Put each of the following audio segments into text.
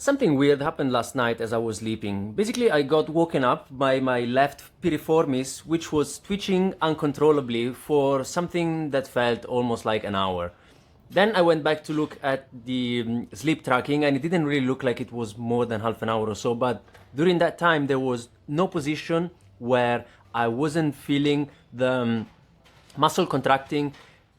Something weird happened last night as I was sleeping. Basically, I got woken up by my left piriformis, which was twitching uncontrollably for something that felt almost like an hour. Then I went back to look at the sleep tracking, and it didn't really look like it was more than half an hour or so, but during that time there was no position where I wasn't feeling the muscle contracting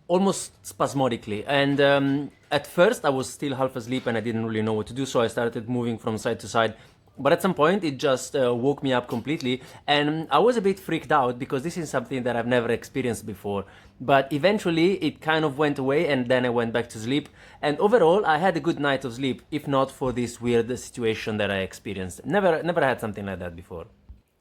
almost spasmodically. And at first I was still half asleep and I didn't really know what to do, so I started moving from side to side. But at some point it just woke me up completely, and I was a bit freaked out because this is something that I've never experienced before. But eventually it kind of went away, and then I went back to sleep, and overall I had a good night of sleep, if not for this weird situation that I experienced. Never had something like that before.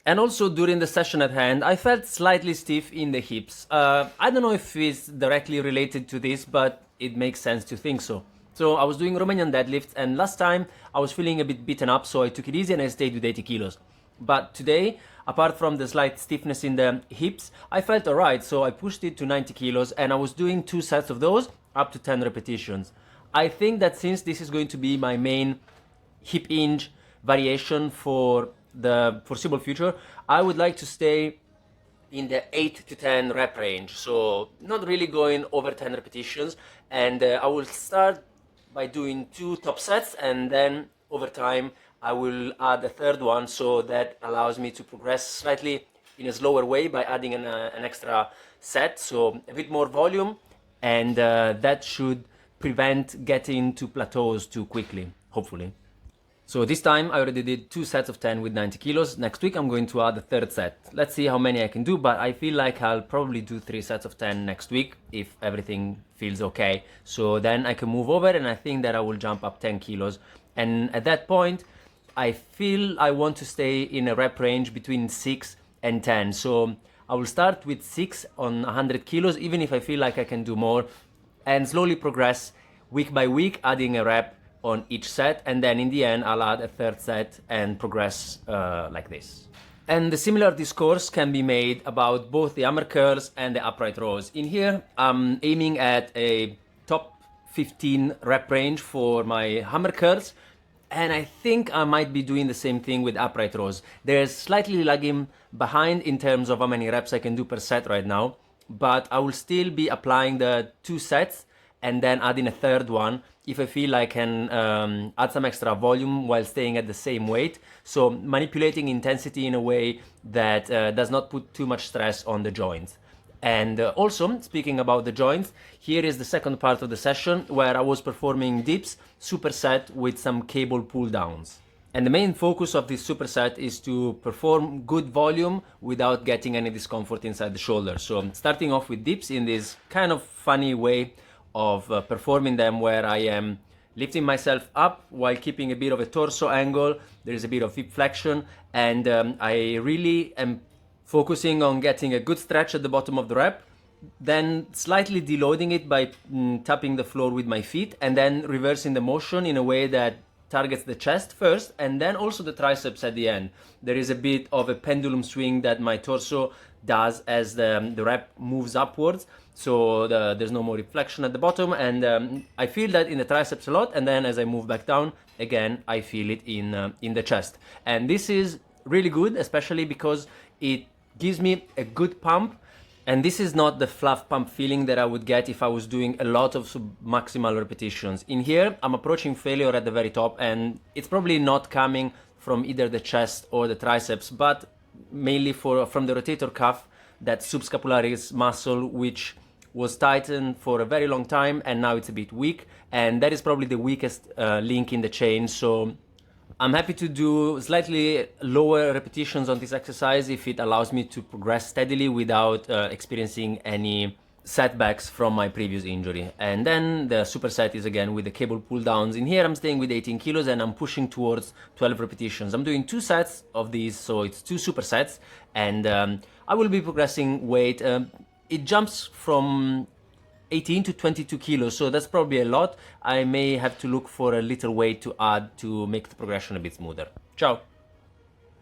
And also during the session at hand, I felt slightly stiff in the hips. I don't know if it's directly related to this, but it makes sense to think so. So I was doing Romanian deadlifts, and last time I was feeling a bit beaten up, so I took it easy and I stayed with 80 kilos. But today, apart from the slight stiffness in the hips, I felt alright, so I pushed it to 90 kilos and I was doing 2 sets of those, up to 10 repetitions. I think that since this is going to be my main hip hinge variation for the foreseeable future, I would like to stay in the 8 to 10 rep range, so not really going over 10 repetitions. And I will start by doing 2 top sets, and then over time I will add a third one, so that allows me to progress slightly in a slower way by adding an extra set, so a bit more volume, and that should prevent getting to plateaus too quickly, hopefully. So this time I already did 2 sets of 10 with 90 kilos. Next week I'm going to add a third set. Let's see how many I can do, but I feel like I'll probably do 3 sets of 10 next week if everything feels okay. So then I can move over, and I think that I will jump up 10 kilos. And at that point, I feel I want to stay in a rep range between 6 and 10. So I will start with 6 on 100 kilos, even if I feel like I can do more, and slowly progress week by week, adding a rep on each set, and then in the end I'll add a third set and progress like this. And the similar discourse can be made about both the hammer curls and the upright rows. In here I'm aiming at a top 15 rep range for my hammer curls, and I think I might be doing the same thing with upright rows. They're slightly lagging behind in terms of how many reps I can do per set right now, but I will still be applying the 2 sets and then adding a third one if I feel I can add some extra volume while staying at the same weight. So manipulating intensity in a way that does not put too much stress on the joints. And also, speaking about the joints, here is the second part of the session where I was performing dips superset with some cable pull downs. And the main focus of this superset is to perform good volume without getting any discomfort inside the shoulder. So starting off with dips in this kind of funny way of performing them, where I am lifting myself up while keeping a bit of a torso angle. There is a bit of hip flexion, and I really am focusing on getting a good stretch at the bottom of the rep, then slightly deloading it by tapping the floor with my feet, and then reversing the motion in a way that targets the chest first and then also the triceps at the end. There is a bit of a pendulum swing that my torso does as the rep moves upwards, so there's no more reflection at the bottom, and I feel that in the triceps a lot, and then as I move back down again I feel it in the chest. And this is really good, especially because it gives me a good pump, and this is not the fluff pump feeling that I would get if I was doing a lot of maximal repetitions. In here I'm approaching failure at the very top, and it's probably not coming from either the chest or the triceps, but mainly from the rotator cuff, that subscapularis muscle, which was tightened for a very long time and now it's a bit weak, and that is probably the weakest link in the chain. So I'm happy to do slightly lower repetitions on this exercise if it allows me to progress steadily without experiencing any setbacks from my previous injury. And then the superset is again with the cable pull downs. In here I'm staying with 18 kilos and I'm pushing towards 12 repetitions. I'm doing 2 sets of these, so it's 2 supersets, and I will be progressing weight. It jumps from 18 to 22 kilos, so that's probably a lot. I may have to look for a little weight to add to make the progression a bit smoother. Ciao!